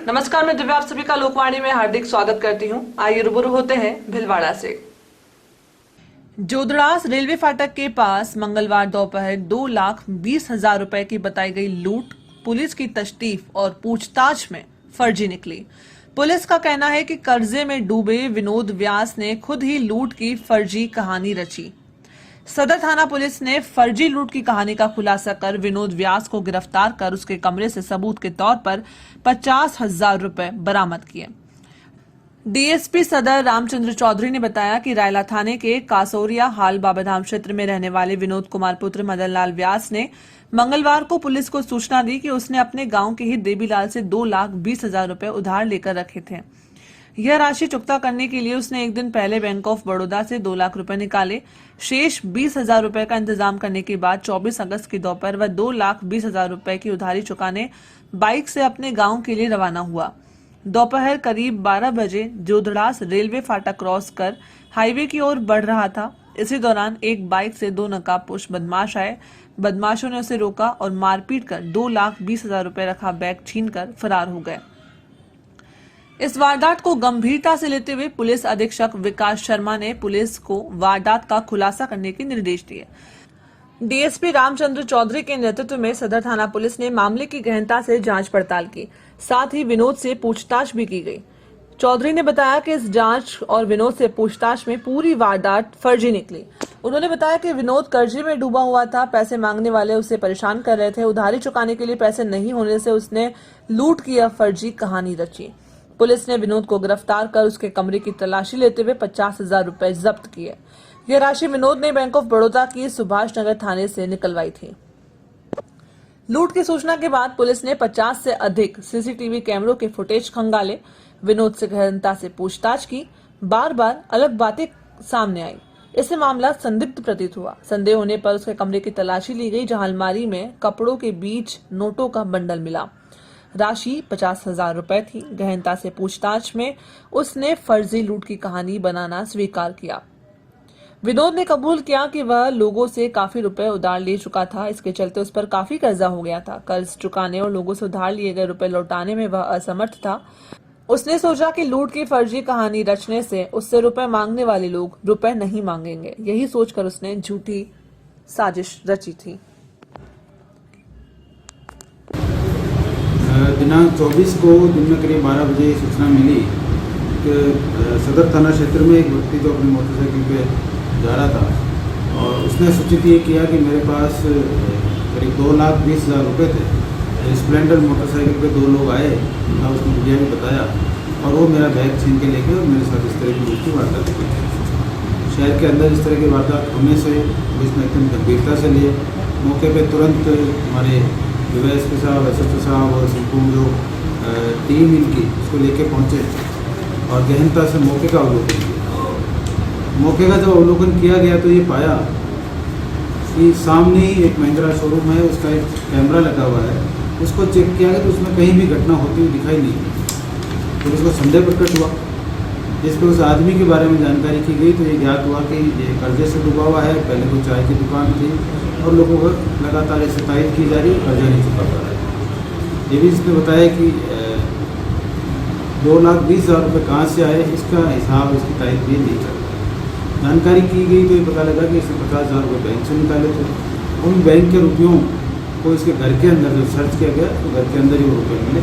नमस्कार, मैं दिव्या आप सभी का लोकवाणी में हार्दिक स्वागत करती हूं। आइए रूबरू होते हैं भिलवाड़ा से। जोदड़ास रेलवे फाटक के पास मंगलवार दोपहर 2,20,000 रुपए की बताई गई लूट पुलिस की तश्तीफ और पूछताछ में फर्जी निकली। पुलिस का कहना है कि कर्जे में डूबे विनोद व्यास ने खुद ही लूट की फर्जी कहानी रची। सदर थाना पुलिस ने फर्जी लूट की कहानी का खुलासा कर विनोद व्यास को गिरफ्तार कर उसके कमरे से सबूत के तौर पर 50,000 रुपए बरामद किए। डीएसपी सदर रामचंद्र चौधरी ने बताया कि रायला थाने के कासोरिया हाल बाबाधाम क्षेत्र में रहने वाले विनोद कुमार पुत्र मदनलाल व्यास ने मंगलवार को पुलिस को सूचना दी कि उसने अपने गांव के ही देवीलाल से 2,20,000 रुपए उधार लेकर रखे थे। यह राशि चुकता करने के लिए उसने एक दिन पहले बैंक ऑफ बड़ौदा से 2 लाख रुपए निकाले। शेष 20,000 रुपए का इंतजाम करने के बाद 24 अगस्त की दोपहर वह 2,20,000 रुपए की उधारी चुकाने बाइक से अपने गांव के लिए रवाना हुआ। दोपहर करीब 12 बजे जोदड़ास रेलवे फाटक क्रॉस कर हाईवे की ओर बढ़ रहा था। इसी दौरान एक बाइक से 2 नकाबपोश बदमाश आए। बदमाशों ने उसे रोका और मारपीट कर 2,20,000 रुपए रखा बैग छीनकर फरार हो गए। इस वारदात को गंभीरता से लेते हुए पुलिस अधीक्षक विकास शर्मा ने पुलिस को वारदात का खुलासा करने के निर्देश दिए। डीएसपी रामचंद्र चौधरी के नेतृत्व में सदर थाना पुलिस ने मामले की गहनता से जांच पड़ताल की, साथ ही विनोद से पूछताछ भी की गई। चौधरी ने बताया कि इस जांच और विनोद से पूछताछ में पूरी वारदात फर्जी निकली। उन्होंने बताया कि विनोद कर्जे में डूबा हुआ था। पैसे मांगने वाले उसे परेशान कर रहे थे। उधारी चुकाने के लिए पैसे नहीं होने से उसने लूट की यह फर्जी कहानी रची। पुलिस ने विनोद को गिरफ्तार कर उसके कमरे की तलाशी लेते हुए 50,000 रुपए जब्त किए। यह राशि विनोद ने बैंक ऑफ बड़ौदा की सुभाष नगर थाने से निकलवाई थी। लूट की सूचना के बाद पुलिस ने 50 से अधिक सीसीटीवी कैमरों के फुटेज खंगाले। विनोद से गहनता से पूछताछ की। बार बार अलग बातें सामने आई। इससे मामला संदिग्ध प्रतीत हुआ। संदेह होने पर उसके कमरे की तलाशी ली गई, जहां अलमारी में कपड़ों के बीच नोटों का बंडल मिला। राशि 50,000 रुपए थी। गहनता से पूछताछ में उसने फर्जी लूट की कहानी बनाना स्वीकार किया। विनोद ने कबूल किया कि वह लोगों से काफी रुपए उधार ले चुका था। इसके चलते उस पर काफी कर्जा हो गया था। कर्ज चुकाने और लोगों से उधार लिए गए रुपए लौटाने में वह असमर्थ था। उसने सोचा कि लूट की फर्जी कहानी रचने से उससे रुपए मांगने वाले लोग रुपए नहीं मांगेंगे। यही सोचकर उसने झूठी साजिश रची थी। दिनांक 24 को दिन में करीब 12 बजे सूचना मिली कि सदर थाना क्षेत्र में एक व्यक्ति जो अपनी मोटरसाइकिल पे जा रहा था और उसने सूचित ये किया कि मेरे पास करीब 2,20,000 रुपये थे। स्प्लेंडर मोटरसाइकिल पे 2 लोग आए, मैं उसने मीडिया में बताया और वो मेरा बैग छीन के लेके और मेरे साथ इस तरह की लूट की वारदात की। शहर के अंदर इस तरह की वारदात होने से पुलिस ने एकदम गंभीरता से लिए। मौके पर तुरंत हमारे डीवाईएसपी साहब, एसएसपी साहब और संपूर्ण जो टीम इनकी उसको लेके पहुंचे और गहनता से मौके का अवलोकन किया। मौके का जब अवलोकन किया गया तो ये पाया कि सामने ही एक महिंद्रा शोरूम है, उसका एक कैमरा लगा हुआ है। उसको चेक किया गया तो उसमें कहीं भी घटना होती हुई दिखाई नहीं। तो उसको संदेह प्रकट हुआ। जिस पर उस आदमी के बारे में जानकारी की गई तो ये ज्ञात हुआ कि ये कर्जे से डूबा हुआ है। पहले तो चाय की दुकान थी और लोगों को लगातार इससे तायद की जा रही है, कर्जा नहीं चुका पा रहा है। ये भी इसने बताया कि 2,20,000 रुपये कहाँ से आए, इसका हिसाब, इसकी तायद भी नहीं कर। जानकारी की गई तो ये पता लगा कि इसने 50,000 रुपये बैंक से निकाले थे। उन बैंक के रुपयों को इसके घर के अंदर जब सर्च किया गया तो घर के अंदर ही वो रुपये मिले।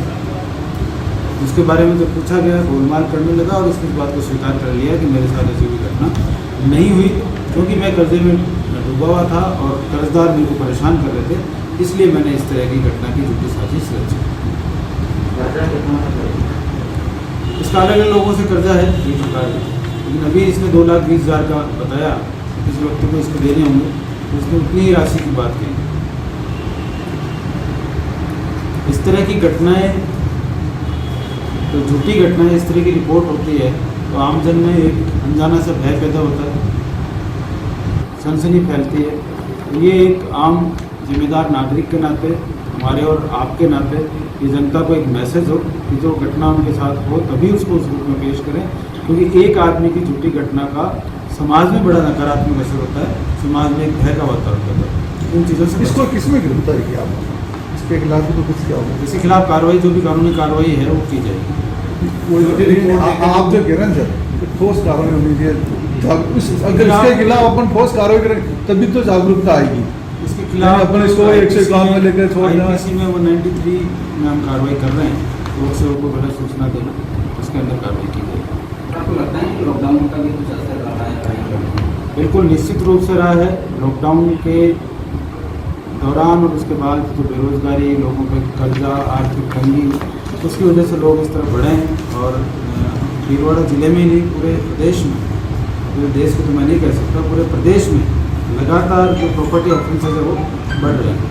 उसके बारे में जब पूछा गया गोलमाल करने लगा और इसने इस बात को स्वीकार कर लिया कि मेरे साथ ऐसी कोई घटना नहीं हुई, क्योंकि मैं कर्जे में डूबा हुआ था और कर्जदार मेरे को परेशान कर रहे थे, इसलिए मैंने इस तरह की घटना की झूठी साजिश रची। इसका अलग अलग लोगों से कर्जा है ये प्रकार, लेकिन अभी इसने 2,20,000 का बताया। किसी व्यक्ति को इसको देने होंगे तो उसने उतनी ही राशि की बात कही। इस तरह की घटनाएं, तो झूठी घटनाएं इस तरह की रिपोर्ट होती है तो आमजन में एक अनजाना सा भय पैदा होता है, सनसनी फैलती है। तो ये एक आम जिम्मेदार नागरिक के नाते, हमारे और आपके नाते ये जनता को एक मैसेज हो कि जो घटना उनके साथ हो तभी उसको उस रूप में पेश करें, क्योंकि एक आदमी की झूठी घटना का समाज में बड़ा नकारात्मक असर होता है, समाज में एक भय का वातावरण पैदा होता है। इन चीज़ों से इसको किसमें गिरफ्तार किया? इसके खिलाफ भी तो कुछ क्या होगा? इसके खिलाफ कार्रवाई, जो भी कानूनी कार्रवाई है वो की जाएगी। लेकिन आप जो कह रहे हैं सर, ठोस कार्रवाई होनी चाहिए। अगर इसके खिलाफ अपन ठोस कार्रवाई करें तभी तो जागरूकता आएगी। इसके खिलाफ अपन इसको 151 में लेकर छोड़ दें। IPC में 193 में हम कार्रवाई कर रहे हैं, लोग से को गलत सूचना देना, उसके अंदर कार्रवाई की जाएगी। आपको लगता है कि लॉकडाउन का भी कुछ असर रहा है? बिल्कुल निश्चित रूप से रहा है। लॉकडाउन के दौरान और उसके बाद तो बेरोजगारी, लोगों पे कर्जा, आर्थिक तंगी, उसकी वजह से लोग इस तरफ बढ़े हैं। और भीलवाड़ा ज़िले में ही नहीं, पूरे प्रदेश में, पूरे देश को तो मैं नहीं कह सकता, पूरे प्रदेश में लगातार जो प्रॉपर्टी ऑफेंसेज है वो बढ़ रहे हैं।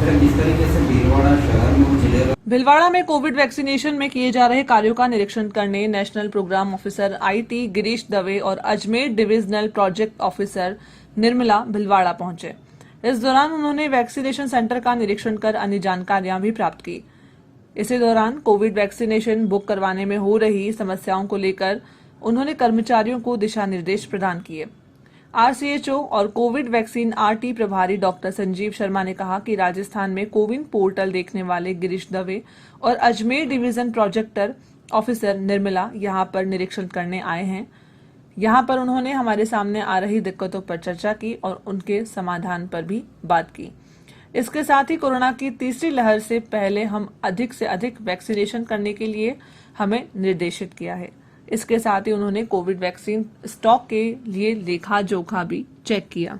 सर, जिस तरीके से भीलवाड़ा शहर में जिले भिलवाड़ा में कोविड वैक्सीनेशन में किए जा रहे कार्यों का निरीक्षण करने national program officer IT Girish Dave और Ajmer divisional project officer Nirmala Bhilwara पहुंचे। इस दौरान उन्होंने वैक्सीनेशन सेंटर का निरीक्षण कर अन्य जानकारियां भी प्राप्त की। इसी दौरान कोविड वैक्सीनेशन बुक करवाने में हो रही समस्याओं को लेकर उन्होंने कर्मचारियों को दिशा निर्देश प्रदान किए। RCHO और कोविड वैक्सीन RT प्रभारी डॉक्टर संजीव शर्मा ने कहा कि राजस्थान में कोविन पोर्टल देखने वाले गिरीश दवे और Ajmer division projector officer Nirmala यहां पर निरीक्षण करने आए हैं। यहां पर उन्होंने हमारे सामने आ रही दिक्कतों पर चर्चा की और उनके समाधान पर भी बात की। इसके साथ ही कोरोना की तीसरी लहर से पहले हम अधिक से अधिक वैक्सीनेशन करने के लिए हमें निर्देशित किया है। इसके साथ ही उन्होंने कोविड वैक्सीन स्टॉक के लिए लेखा जोखा भी चेक किया।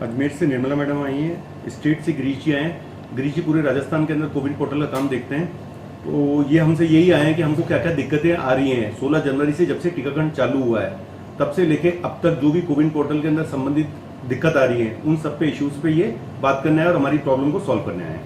अजमेर से निर्मला मैडम आई हैं, स्टेट से गिरीश जी आए हैं। गिरीश जी पूरे राजस्थान के अंदर कोविड पोर्टल का काम देखते हैं, तो ये हमसे यही आए हैं कि हमको क्या क्या दिक्कतें आ रही हैं। 16 जनवरी से जब से टीकाकरण चालू हुआ है तब से लेके अब तक जो भी कोविन पोर्टल के अंदर संबंधित दिक्कत आ रही है, उन सब पे इश्यूज पे ये बात करने आए और हमारी प्रॉब्लम को सॉल्व करने आए।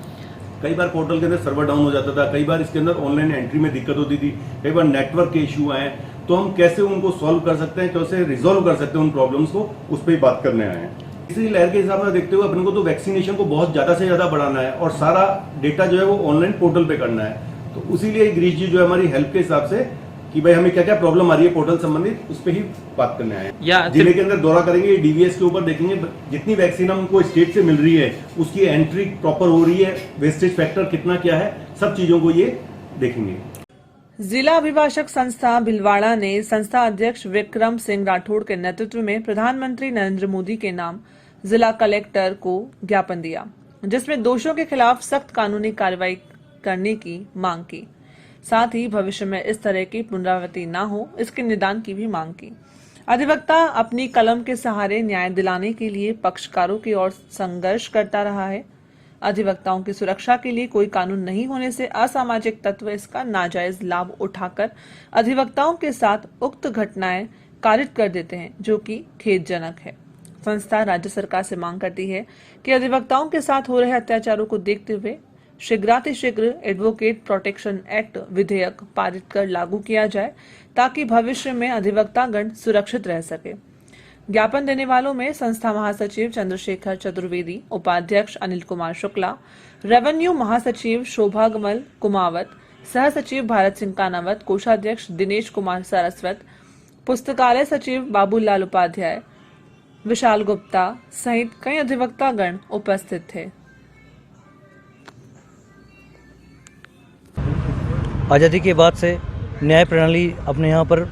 कई बार पोर्टल के अंदर सर्वर डाउन हो जाता था, कई बार इसके अंदर ऑनलाइन एंट्री में दिक्कत होती थी, कई बार नेटवर्क के इश्यू आए, तो हम कैसे उनको सॉल्व कर सकते हैं, कैसे रिजॉल्व कर सकते हैं उन प्रॉब्लम्स को, उस पर ही बात करने आए हैं। इसी लहर के हिसाब से देखते हुए अपन को तो वैक्सीनेशन को बहुत ज्यादा से ज्यादा बढ़ाना है और सारा डेटा जो है वो ऑनलाइन पोर्टल पे करना है। तो उसी लिए गिरीश जी जो है हमारी हेल्प के हिसाब से कि भाई हमें क्या क्या प्रॉब्लम आ रही है पोर्टल संबंधित, उस पर ही बात करने आए हैं। जिले के अंदर दौरा करेंगे, DVS के ऊपर देखेंगे जितनी वैक्सीन हमको स्टेट से मिल रही है उसकी एंट्री प्रॉपर हो रही है, वेस्टेज फैक्टर कितना क्या है, सब चीजों को ये देखेंगे। जिला अभिभाषक संस्था भिलवाड़ा ने संस्था अध्यक्ष विक्रम सिंह राठौड़ के नेतृत्व में प्रधानमंत्री नरेंद्र मोदी के नाम जिला कलेक्टर को ज्ञापन दिया, जिसमें दोषियों के खिलाफ सख्त कानूनी कार्रवाई करने की मांग की। साथ ही भविष्य में इस तरह की पुनरावृत्ति न हो, इसके निदान की भी मांग की। अधिवक्ता अपनी कलम के सहारे न्याय दिलाने के लिए पक्षकारों की ओर संघर्ष करता रहा है। अधिवक्ताओं की सुरक्षा के लिए कोई कानून नहीं होने से असामाजिक तत्व इसका नाजायज लाभ उठाकर अधिवक्ताओं के साथ उक्त घटनाएं कारित कर देते हैं, जो कि खेदजनक है। संस्था राज्य सरकार से मांग करती है कि अधिवक्ताओं के साथ हो रहे अत्याचारों को देखते हुए शीघ्रातिशीघ्र एडवोकेट प्रोटेक्शन एक्ट विधेयक पारित कर लागू किया जाए, ताकि भविष्य में अधिवक्तागण सुरक्षित रह सके। ज्ञापन देने वालों में संस्था महासचिव चंद्रशेखर चतुर्वेदी, उपाध्यक्ष अनिल कुमार शुक्ला, रेवेन्यू महासचिव शोभागमल कुमावत, सह सचिव भारत सिंह कानावत, कोषाध्यक्ष दिनेश कुमार सारस्वत, पुस्तकालय सचिव बाबूलाल उपाध्याय, विशाल गुप्ता सहित कई अधिवक्तागण उपस्थित थे। आज़ादी के बाद से न्याय प्रणाली अपने यहाँ पर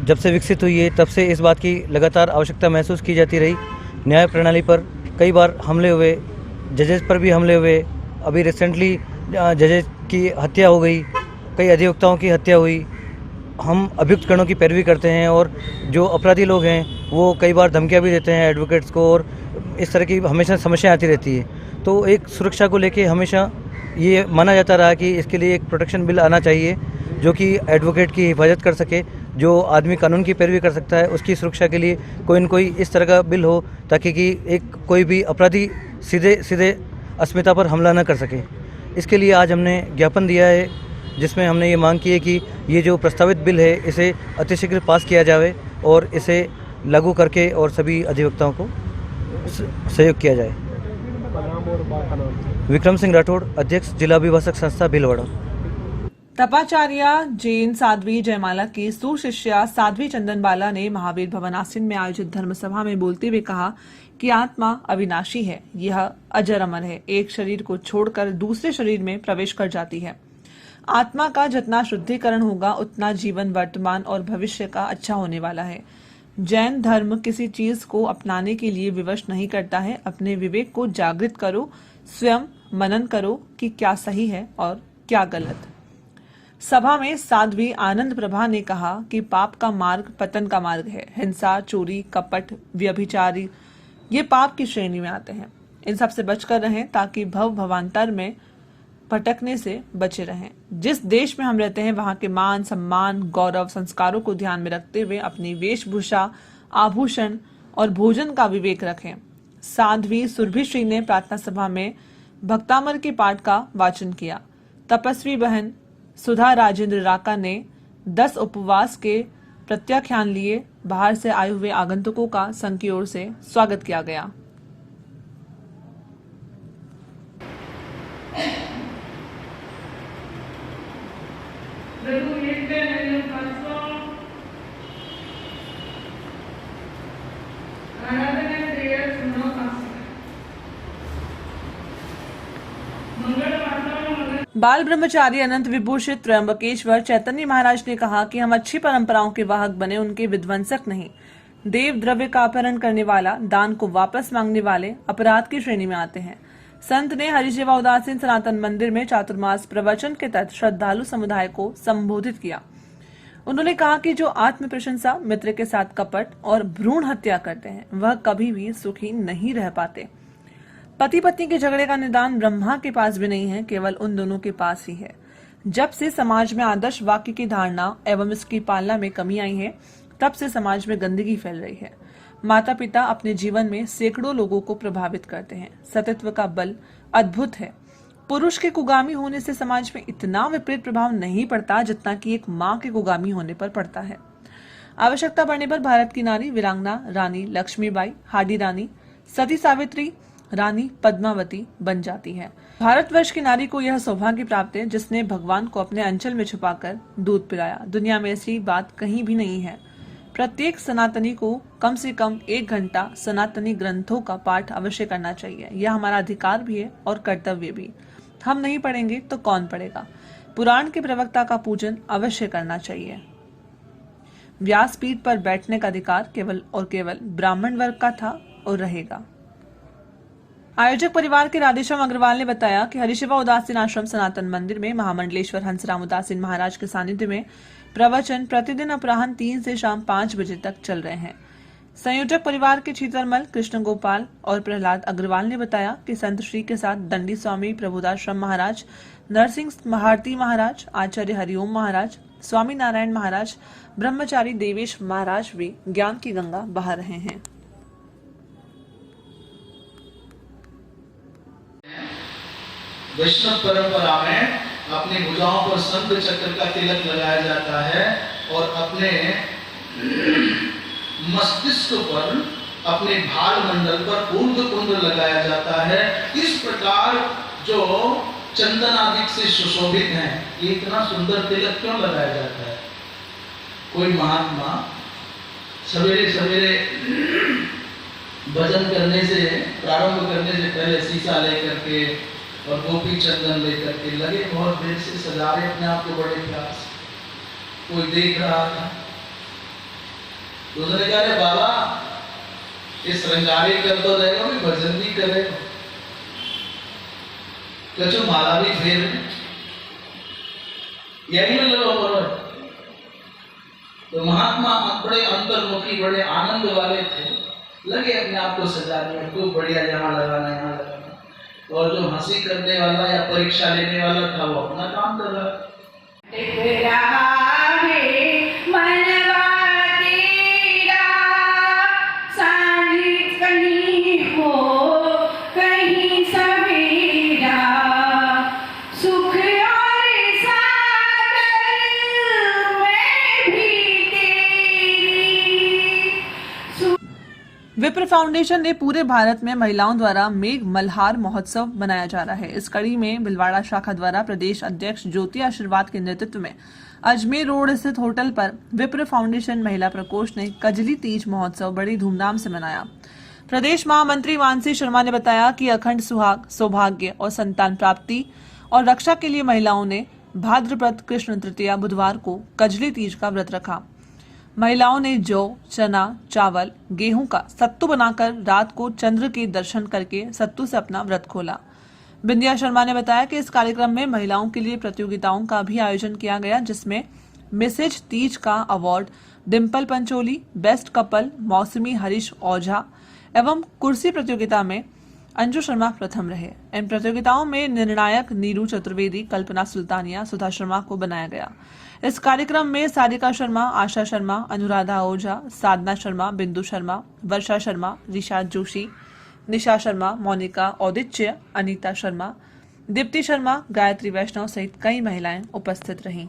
जब से विकसित हुई है तब से इस बात की लगातार आवश्यकता महसूस की जाती रही। न्याय प्रणाली पर कई बार हमले हुए, जजेस पर भी हमले हुए। अभी रिसेंटली जजेस की हत्या हो गई, कई अधिवक्ताओं की हत्या हुई। हम अभियुक्त गणों की पैरवी करते हैं और जो अपराधी लोग हैं वो कई बार धमकियाँ भी देते हैं एडवोकेट्स को, और इस तरह की हमेशा समस्या आती रहती है। तो एक सुरक्षा को लेके हमेशा ये माना जाता रहा कि इसके लिए एक प्रोटेक्शन बिल आना चाहिए जो कि एडवोकेट की हिफाजत कर सके। जो आदमी कानून की पैरवी कर सकता है उसकी सुरक्षा के लिए कोई न कोई इस तरह का बिल हो, ताकि कि एक कोई भी अपराधी सीधे अस्मिता पर हमला न कर सके। इसके लिए आज हमने ज्ञापन दिया है, जिसमें हमने ये मांग की है कि ये जो प्रस्तावित बिल है इसे अतिशीघ्र पास किया जाए और इसे लागू करके और सभी अधिवक्ताओं को सहयोग किया जाए। विक्रम सिंह राठौड़, अध्यक्ष जिला अभिभाषक संस्था भिलवाड़ा। तपाचार्या जैन साध्वी जयमाला की सुशिष्या साध्वी चंदनबाला ने महावीर भवन आश्रम में आयोजित धर्म सभा में बोलते हुए कहा कि आत्मा अविनाशी है, यह अजर अमर है, एक शरीर को छोड़कर दूसरे शरीर में प्रवेश कर जाती है। आत्मा का जितना शुद्धिकरण होगा उतना जीवन वर्तमान और भविष्य का अच्छा होने वाला है। जैन धर्म किसी चीज को अपनाने के लिए विवश नहीं करता है। अपने विवेक को जागृत करो, स्वयं मनन करो कि क्या सही है और क्या गलत। सभा में साध्वी आनंद प्रभा ने कहा कि पाप का मार्ग पतन का मार्ग है। हिंसा, चोरी, कपट, व्यभिचारी ये पाप की श्रेणी में आते हैं। इन सब से बचकर रहें ताकि भव भवांतर में भटकने से बचे रहें। जिस देश में हम रहते हैं वहां के मान, सम्मान, गौरव, संस्कारों को ध्यान में रखते हुए अपनी वेशभूषा, आभूषण और भोजन का विवेक रखें। साध्वी सुरभिश्री ने प्रार्थना सभा में भक्तामर के पाठ का वाचन किया। तपस्वी बहन सुधा राजेंद्र राका ने 10 उपवास के प्रत्याख्यान लिए। बाहर से आए हुए आगंतुकों का संघ की ओर से स्वागत किया गया। बाल ब्रह्मचारी अनंत विभूषित त्र्यंबकेश्वर चैतन्य महाराज ने कहा कि हम अच्छी परंपराओं के वाहक बने, उनके विध्वंसक नहीं। देव द्रव्य का अपहरण करने वाला, दान को वापस मांगने वाले अपराध की श्रेणी में आते हैं। संत ने हरिसेवा उदासीन सनातन मंदिर में चातुर्मास प्रवचन के तहत श्रद्धालु समुदाय को संबोधित किया। उन्होंने कहा कि जो आत्म प्रशंसा, मित्र के साथ कपट और भ्रूण हत्या करते हैं वह कभी भी सुखी नहीं रह पाते। पति पत्नी के झगड़े का निदान ब्रह्मा के पास भी नहीं है, केवल उन दोनों के पास ही है। जब से समाज में आदर्श वाक्य की धारणा एवं इसकी पालना में कमी आई है, तब से समाज में गंदगी फैल रही है। माता पिता अपने जीवन में सैकड़ों लोगों को प्रभावित करते हैं। सतीत्व का बल अद्भुत है। पुरुष के कुगामी होने से समाज में इतना विपरीत प्रभाव नहीं पड़ता जितना कि एक माँ के कुगामी होने पर पड़ता है। आवश्यकता पड़ने पर भारत की नारी वीरांगना रानी लक्ष्मीबाई, हाडी रानी, सती सावित्री, रानी पद्मावती बन जाती है। भारतवर्ष की नारी को यह सौभाग्य प्राप्त है जिसने भगवान को अपने अंचल में छुपाकर दूध पिलाया। दुनिया में ऐसी बात कहीं भी नहीं है। प्रत्येक सनातनी को कम से कम 1 घंटा सनातनी ग्रंथों का पाठ अवश्य करना चाहिए। यह हमारा अधिकार भी है और कर्तव्य भी। हम नहीं पढ़ेंगे तो कौन पढ़ेगा। पुराण के प्रवक्ता का पूजन अवश्य करना चाहिए। व्यासपीठ पर बैठने का अधिकार केवल और केवल ब्राह्मण वर्ग का था और रहेगा। आयोजक परिवार के राधेश्याम अग्रवाल ने बताया कि हरिसेवा उदासीन आश्रम सनातन मंदिर में महामंडलेश्वर हंसराम उदासीन महाराज के सानिध्य में प्रवचन प्रतिदिन अपराह्न 3 से शाम 5 बजे तक चल रहे हैं। संयोजक परिवार के छीतरमल, कृष्ण गोपाल और प्रहलाद अग्रवाल ने बताया कि संत श्री के साथ दंडी स्वामी प्रभुदाश्रम महाराज, नरसिंह महारती महाराज, आचार्य हरिओम महाराज, स्वामी नारायण महाराज, ब्रह्मचारी देवेश महाराज भी ज्ञान की गंगा बहा रहे हैं। वैष्णव परंपरा में अपनी भुजाओं पर शंख चक्र का तिलक लगाया जाता है और अपने मस्तिष्क पर, अपने भाल मंडल पर ऊर्ध्व कुंड लगाया जाता है। इस प्रकार जो चंदन आदि से सुशोभित हैं, ये इतना सुंदर तिलक क्यों लगाया जाता है? कोई महात्मा सवेरे सवेरे भजन करने से, प्रारंभ करने से पहले शीशा लेकर के और गोपी चंदन लेकर के लगे बहुत देर से सजा रहे अपने आप को बड़े प्यार से। कोई देख रहा था, उसने कहा, अरे बाबा ये श्रृंगारी कर तो रहे हो, भजन भी कर रहे हो, कचो माला भी फेर यही में लगा बोलो। तो महात्मा बड़े अंतर्मुखी, बड़े आनंद वाले थे, लगे अपने आप को सजाने में, खूब बढ़िया यहाँ लगाना, यहाँ लगाना। और जो हंसी करने वाला या परीक्षा लेने वाला था वो अपना काम कर रहा विप्र फाउंडेशन ने पूरे भारत में महिलाओं द्वारा मेघ मल्हार महोत्सव मनाया जा रहा है। इस कड़ी में भिलवाड़ा शाखा द्वारा प्रदेश अध्यक्ष ज्योति आशीर्वाद के नेतृत्व में अजमेर रोड स्थित होटल पर विप्र फाउंडेशन महिला प्रकोष्ठ ने कजली तीज महोत्सव बड़ी धूमधाम से मनाया। प्रदेश महामंत्री मानसी शर्मा ने बताया कि अखंड सुहाग, सौभाग्य और संतान प्राप्ति और रक्षा के लिए महिलाओं ने भाद्रपद कृष्ण तृतीया बुधवार को कजली तीज का व्रत रखा। महिलाओं ने जौ, चना, चावल, गेहूं का सत्तू बनाकर रात को चंद्र के दर्शन करके सत्तू से अपना व्रत खोला। बिंदिया शर्मा ने बताया कि इस कार्यक्रम में महिलाओं के लिए प्रतियोगिताओं का भी आयोजन किया गया, जिसमें मिसेज तीज का award Dimple Pancholi, best couple मौसमी हरीश ओझा एवं कुर्सी प्रतियोगिता में अंजू शर्मा प्रथम रहे। इन प्रतियोगिताओं में निर्णायक नीरू चतुर्वेदी, कल्पना सुल्तानिया, सुधा शर्मा को बनाया गया। इस कार्यक्रम में सारिका शर्मा, आशा शर्मा, अनुराधा ओझा, साधना शर्मा, बिंदु शर्मा, वर्षा शर्मा, ऋषा जोशी, निशा शर्मा, मोनिका औदित्य, अनीता शर्मा, दीप्ति शर्मा, गायत्री वैष्णव सहित कई महिलाएं उपस्थित रहीं।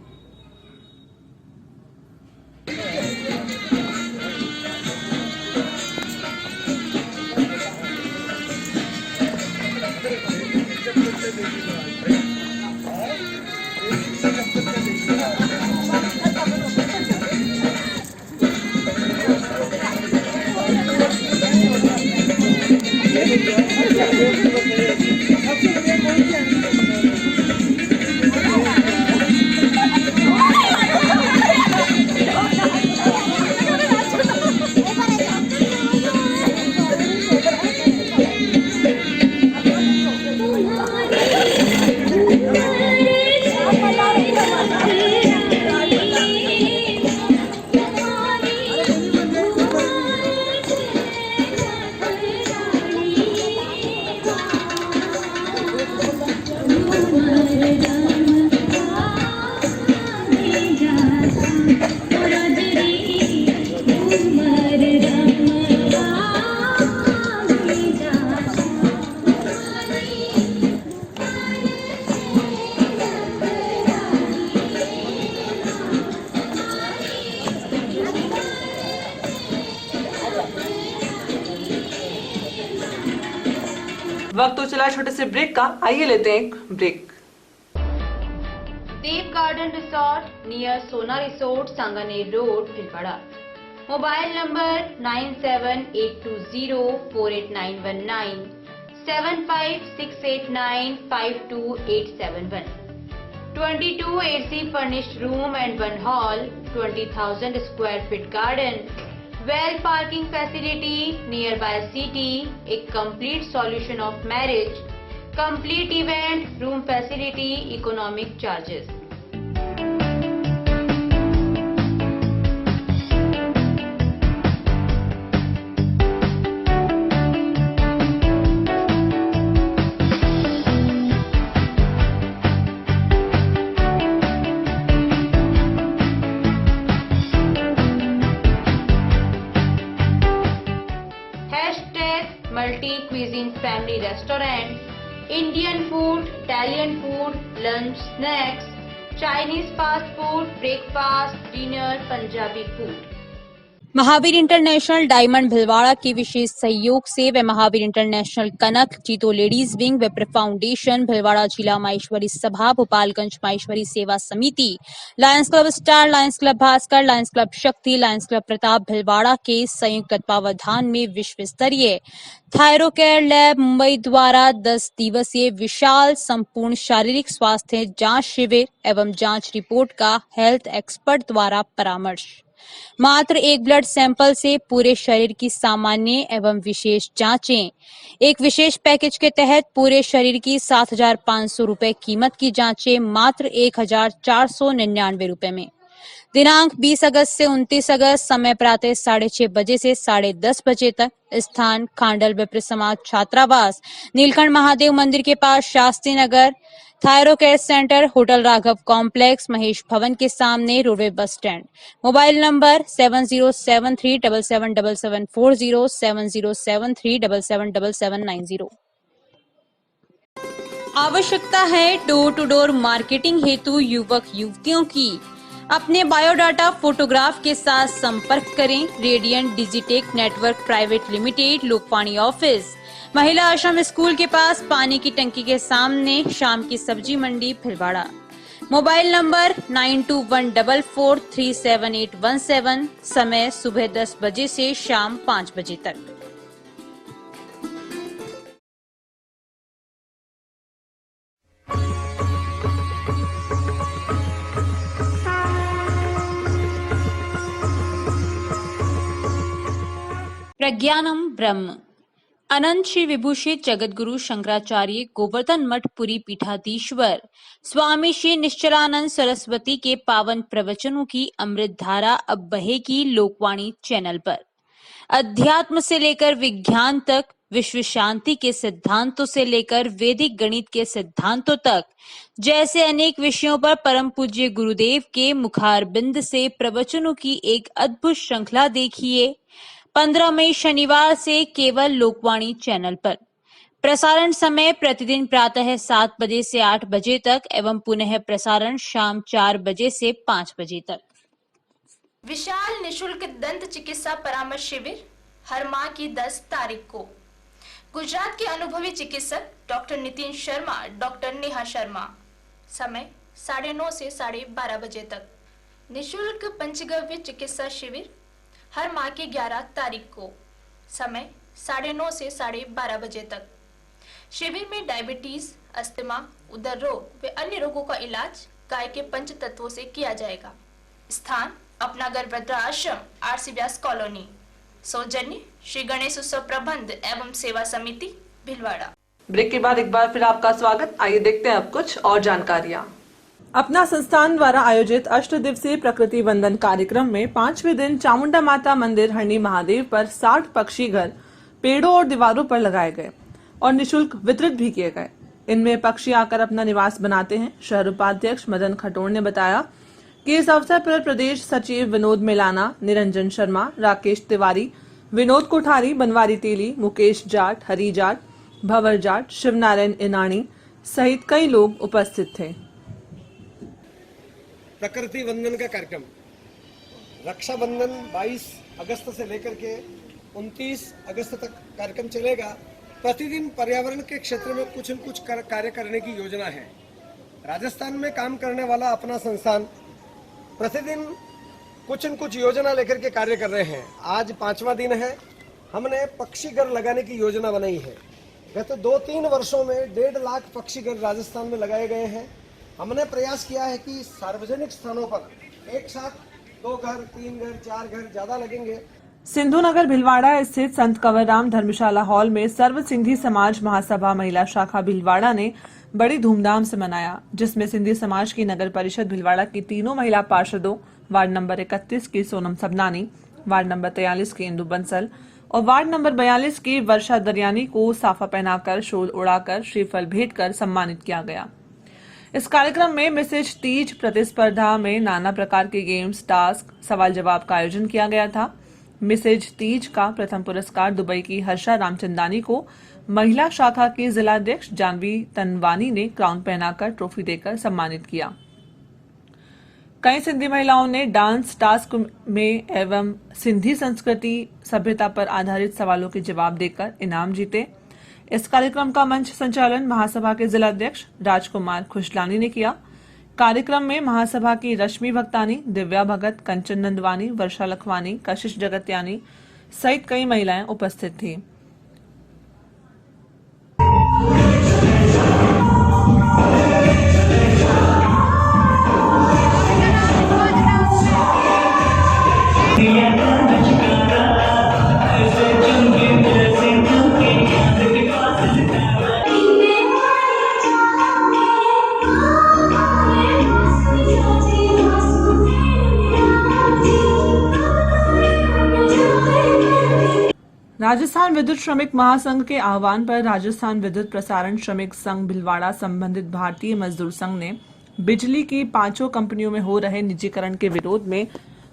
वक्त तो चला छोटे से ब्रेक का, आइए लेते हैं एक ब्रेक। देव गार्डन रिसोर्ट नियर सोना resort, Sanganer road, Bhilwara. Mobile number 9782048919, 7568952871, 22 AC furnished room and one hall, 20,000 square feet garden, well parking facility nearby city, a complete solution of marriage, complete event, room facility, economic charges. Multi cuisine family restaurant, Indian food, Italian food, lunch, snacks, Chinese fast food, breakfast, dinner, Punjabi food. Mahavir international diamond Bhilwara के विशेष सहयोग से व Mahavir international कनक, जीतो ladies wing, विप्र foundation, Bhilwara जिला माहेश्वरी सभा, भोपालगंज माहेश्वरी सेवा समिति, Lions club star, Lions club Bhaskar, Lions club शक्ति, लायंस क्लब प्रताप भिलवाड़ा के संयुक्त तत्वावधान में विश्व स्तरीय थायरोकेयर लैब मुंबई द्वारा 10 दिवसीय विशाल संपूर्ण शारीरिक स्वास्थ्य जांच शिविर एवं जांच रिपोर्ट का हेल्थ एक्सपर्ट द्वारा परामर्श। मात्र एक ब्लड सैंपल से पूरे शरीर की सामान्य एवं विशेष जांचें। एक विशेष पैकेज के तहत पूरे शरीर की 7,500 रुपए कीमत की जांचें मात्र 1,499 रुपए में। दिनांक 20 अगस्त से 29 अगस्त, समय प्रातः 6:30 बजे से 10:30 बजे तक। स्थान खांडल विप्र समाज छात्रावास, नीलकंठ महादेव मंदिर के पास, Shastri Nagar. Thyrocare centre, hotel Raghav complex, Mahesh Bhawan के सामने, roadway bus stand. Mobile number 7073777740, 7073777790। आवश्यकता है डोर टू डोर मार्केटिंग हेतु युवक युवतियों की। अपने बायोडाटा फोटोग्राफ के साथ संपर्क करें radiant digitech network private limited, Lokpani office, Mahila Ashram school के पास, पानी की टंकी के सामने, शाम की सब्जी मंडी भिलवाड़ा। मोबाइल नंबर 9214437817, समय सुबह 10 बजे से शाम 5 बजे तक। प्रज्ञानम ब्रह्म। अनंत श्री विभूषित जगतगुरु शंकराचार्य गोवर्धन मठ पुरी पीठाधीश्वर स्वामी श्री निश्चलानंद सरस्वती के पावन प्रवचनों की अमृत धारा अब बहेगी लोकवाणी चैनल पर। अध्यात्म से लेकर विज्ञान तक, विश्व शांति के सिद्धांतों से लेकर वैदिक गणित के सिद्धांतों तक, जैसे अनेक विषयों पर परम पूज्य गुरुदेव के मुखारबिंद से प्रवचनों की एक अद्भुत श्रृंखला देखिए 15 मई शनिवार से केवल लोकवाणी चैनल पर। प्रसारण समय प्रतिदिन प्रातः 7 बजे से 8 बजे तक एवं पुनः प्रसारण शाम 4 बजे से 5 बजे तक। विशाल निशुल्क दंत चिकित्सा परामर्श शिविर हर माह की 10 तारीख को। गुजरात के अनुभवी चिकित्सक डॉक्टर नितिन शर्मा, डॉक्टर नेहा शर्मा। समय 9:30 से 12:30 बजे तक। निशुल्क पंचगव्य चिकित्सा शिविर हर माह की 11 तारीख को। समय 9:30 से 12:30 बजे तक। शिविर में डायबिटीज, अस्थमा, उदर रोग व अन्य रोगों का इलाज गाय के पंच तत्वों से किया जाएगा। स्थान अपनागर वृद्धाश्रम, आरसी व्यास कॉलोनी। सौजन्य श्री गणेश उत्सव प्रबंध एवं सेवा समिति भिलवाड़ा। ब्रेक के बाद एक बार फिर आपका स्वागत। आइए देखते हैं अब कुछ और जानकारियां। अपना संस्थान द्वारा आयोजित 8 दिवसीय प्रकृति वंदन कार्यक्रम में 5वें दिन चामुंडा माता मंदिर हरणी महादेव पर 60 पक्षी घर पेड़ों और दीवारों पर लगाए गए और निशुल्क वितरित भी किए गए। इनमें पक्षी आकर अपना निवास बनाते हैं। शहर उपाध्यक्ष मदन खटोड़ ने बताया कि इस अवसर पर प्रदेश सचिव विनोद मेलाना, निरंजन शर्मा, राकेश तिवारी, विनोद कोठारी, बनवारी तेली, मुकेश जाट, हरी जाट, भंवर जाट, शिवनारायण इनानी सहित कई लोग उपस्थित थे। प्रकृति वंदन का कार्यक्रम रक्षाबंधन 22 अगस्त से लेकर के 29 अगस्त तक कार्यक्रम चलेगा। प्रतिदिन पर्यावरण के क्षेत्र में कुछ न कुछ कार्य करने की योजना है। राजस्थान में काम करने वाला अपना संस्थान प्रतिदिन कुछ न कुछ योजना लेकर के कार्य कर रहे हैं। आज 5वां दिन है। हमने पक्षी घर लगाने की योजना बनाई है। गत 2-3 वर्षों में 1.5 लाख पक्षी घर राजस्थान में लगाए गए हैं। हमने प्रयास किया है कि सार्वजनिक स्थानों पर एक साथ 2 घर, 3 घर, 4 घर ज्यादा लगेंगे। सिंधु नगर भिलवाड़ा स्थित संत कंवरराम धर्मशाला हॉल में सर्व सिंधी समाज महासभा महिला शाखा भिलवाड़ा ने बड़ी धूमधाम से मनाया, जिसमें सिंधी समाज की नगर परिषद भिलवाड़ा की तीनों महिला पार्षदों, वार्ड नंबर 31 की सोनम सबनानी, वार्ड नंबर 43 की इंदु बंसल और वार्ड नंबर 42 की वर्षा दरियानी को साफा पहनाकर, शोल उड़ाकर, श्रीफल भेंट कर सम्मानित किया गया। इस कार्यक्रम में मिसेज तीज प्रतिस्पर्धा में नाना प्रकार के गेम्स, टास्क, सवाल जवाब का आयोजन किया गया था। मिसेज तीज का प्रथम पुरस्कार दुबई की हर्षा रामचंदानी को महिला शाखा की जिलाध्यक्ष जानवी तनवानी ने क्राउन पहनाकर ट्रॉफी देकर सम्मानित किया। कई सिंधी महिलाओं ने डांस टास्क में एवं सिंधी संस्कृति सभ्यता पर आधारित सवालों के जवाब देकर इनाम जीते। इस कार्यक्रम का मंच संचालन महासभा के जिलाध्यक्ष राजकुमार खुशलानी ने किया। कार्यक्रम में महासभा की रश्मि भक्तानी, दिव्या भगत, कंचन नंदवानी, वर्षा लखवानी, कशिश जगत्यानी सहित कई महिलाएं उपस्थित थी। राजस्थान विद्युत श्रमिक महासंघ के आह्वान पर राजस्थान विद्युत प्रसारण श्रमिक संघ भिलवाड़ा संबंधित भारतीय मजदूर संघ ने बिजली की 5 कंपनियों में हो रहे निजीकरण के विरोध में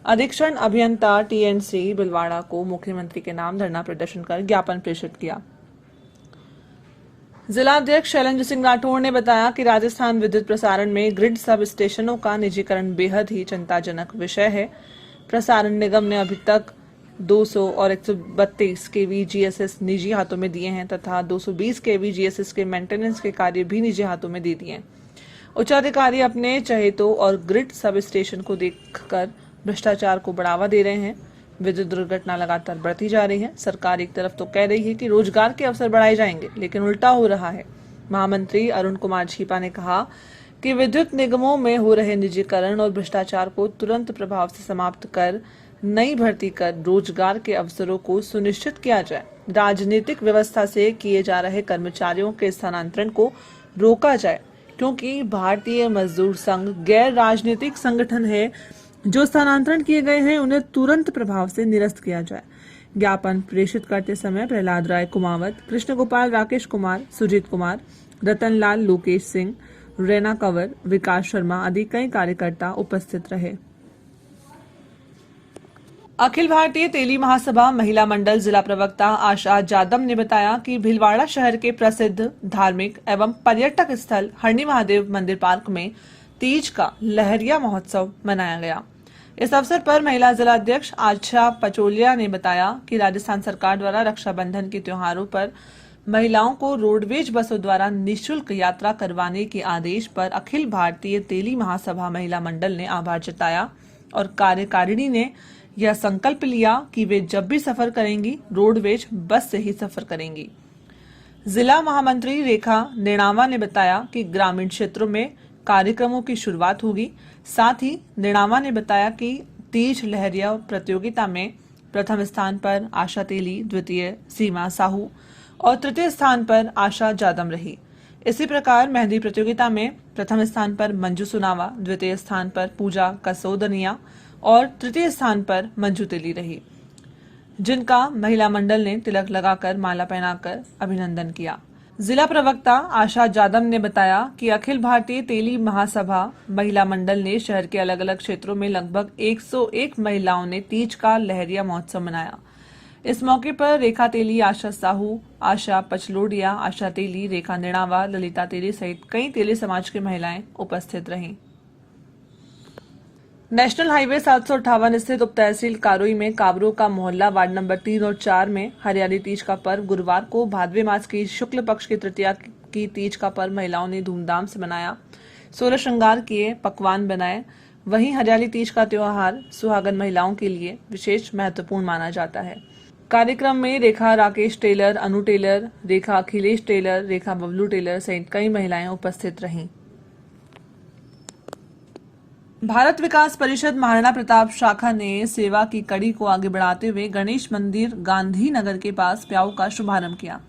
अधीक्षण अभियंता टीएनसी भिलवाड़ा को मुख्यमंत्री के नाम धरना प्रदर्शन कर ज्ञापन प्रेषित किया। जिलाध्यक्ष शैलेंद्र सिंह राठौड़ ने बताया कि राजस्थान विद्युत प्रसारण में ग्रिड सब स्टेशनों का निजीकरण बेहद ही चिंताजनक विषय है। प्रसारण निगम ने अभी तक 200 और 132 केवी जीएसएस निजी हाथों में दिए हैं तथा 220 केवी जीएसएस के मेंटेनेंस के कार्य भी निजी हाथों में दे दिए हैं। उच्चाधिकारी अपने चहेतों और ग्रिड सब स्टेशन को देखकर भ्रष्टाचार को बढ़ावा दे रहे हैं। विद्युत दुर्घटना लगातार बढ़ती जा रही है। सरकार एक तरफ तो कह रही है कि रोजगार के अवसर बढ़ाए जाएंगे, लेकिन उल्टा हो रहा है। महामंत्री अरुण कुमार छीपा ने कहा कि विद्युत निगमों में हो रहे निजीकरण और भ्रष्टाचार को तुरंत प्रभाव से समाप्त कर नई भर्ती कर रोजगार के अवसरों को सुनिश्चित किया जाए। राजनीतिक व्यवस्था से किए जा रहे कर्मचारियों के स्थानांतरण को रोका जाए, क्योंकि भारतीय मजदूर संघ गैर राजनीतिक संगठन है। जो स्थानांतरण किए गए हैं उन्हें तुरंत प्रभाव से निरस्त किया जाए। ज्ञापन प्रेषित करते समय प्रहलाद राय कुमावत, कृष्ण गोपाल, राकेश कुमार, सुजीत कुमार, रतन लाल, लोकेश सिंह, रैना कंवर, विकास शर्मा आदि कई कार्यकर्ता उपस्थित रहे। अखिल भारतीय तेली महासभा महिला मंडल जिला प्रवक्ता आशा जादव ने बताया कि भीलवाड़ा शहर के प्रसिद्ध धार्मिक एवं पर्यटक स्थल हरणी महादेव मंदिर पार्क में तीज का लहरिया महोत्सव मनाया गया। इस अवसर पर महिला जिलाध्यक्ष आशा पचोलिया ने बताया कि राजस्थान सरकार द्वारा रक्षाबंधन के त्योहारों पर महिलाओं को रोडवेज बसों द्वारा निःशुल्क यात्रा करवाने के आदेश पर अखिल भारतीय तेली महासभा महिला मंडल ने आभार जताया और कार्यकारिणी ने यह संकल्प लिया कि वे जब भी सफर करेंगी रोडवेज बस से ही सफर करेंगी। जिला महामंत्री रेखा नेणावा ने बताया कि ग्रामीण क्षेत्रों में कार्यक्रमों की शुरुआत होगी। साथ ही नेणावा ने बताया कि तीज लहरिया प्रतियोगिता में प्रथम स्थान पर आशा तेली, द्वितीय सीमा साहू और तृतीय स्थान पर आशा जादम रही। इसी प्रकार मेहंदी प्रतियोगिता में प्रथम स्थान पर मंजू सुनावा, द्वितीय स्थान पर पूजा कसोदनिया और तृतीय स्थान पर मंजू तेली रही, जिनका महिला मंडल ने तिलक लगाकर माला पहनाकर अभिनंदन किया। जिला प्रवक्ता आशा जादव ने बताया कि अखिल भारतीय तेली महासभा महिला मंडल ने शहर के अलग अलग क्षेत्रों में लगभग 101 महिलाओं ने तीज का लहरिया महोत्सव मनाया। इस मौके पर रेखा तेली, आशा साहू, आशा पचलोडिया, आशा तेली, रेखा नेणावा, ललिता तेली सहित कई तेली समाज की महिलाएं उपस्थित रहीं। नेशनल हाईवे 758 स्थित उप तहसील कारोई में काबरों का मोहल्ला वार्ड नंबर 3 और 4 में हरियाली तीज का पर्व गुरुवार को भादवे मास की शुक्ल पक्ष की तृतीया की तीज का पर्व महिलाओं ने धूमधाम से मनाया। 16 श्रृंगार किए, पकवान बनाए। वहीं हरियाली तीज का त्योहार सुहागन महिलाओं के लिए विशेष महत्वपूर्ण माना जाता है। कार्यक्रम में रेखा राकेश टेलर, अनु टेलर, रेखा अखिलेश टेलर, रेखा बबलू टेलर सहित कई महिलाएं उपस्थित रहीं। भारत विकास परिषद महाराणा प्रताप शाखा ने सेवा की कड़ी को आगे बढ़ाते हुए गणेश मंदिर गांधीनगर के पास प्याऊ का शुभारंभ किया।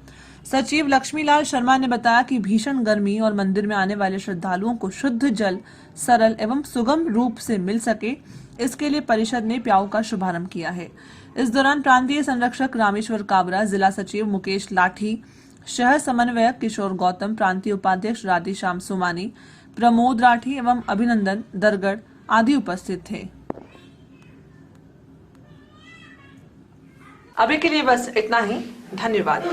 सचिव लक्ष्मीलाल शर्मा ने बताया कि भीषण गर्मी और मंदिर में आने वाले श्रद्धालुओं को शुद्ध जल सरल एवं सुगम रूप से मिल सके, इसके लिए परिषद ने प्याऊ का शुभारंभ किया है। इस दौरान प्रांतीय संरक्षक रामेश्वर काबरा, जिला सचिव मुकेश लाठी, शहर समन्वयक किशोर गौतम, प्रांतीय उपाध्यक्ष राधेश्याम सोमानी, प्रमोद राठी एवं अभिनंदन दरगढ़ आदि उपस्थित थे। अभी के लिए बस इतना ही। धन्यवाद।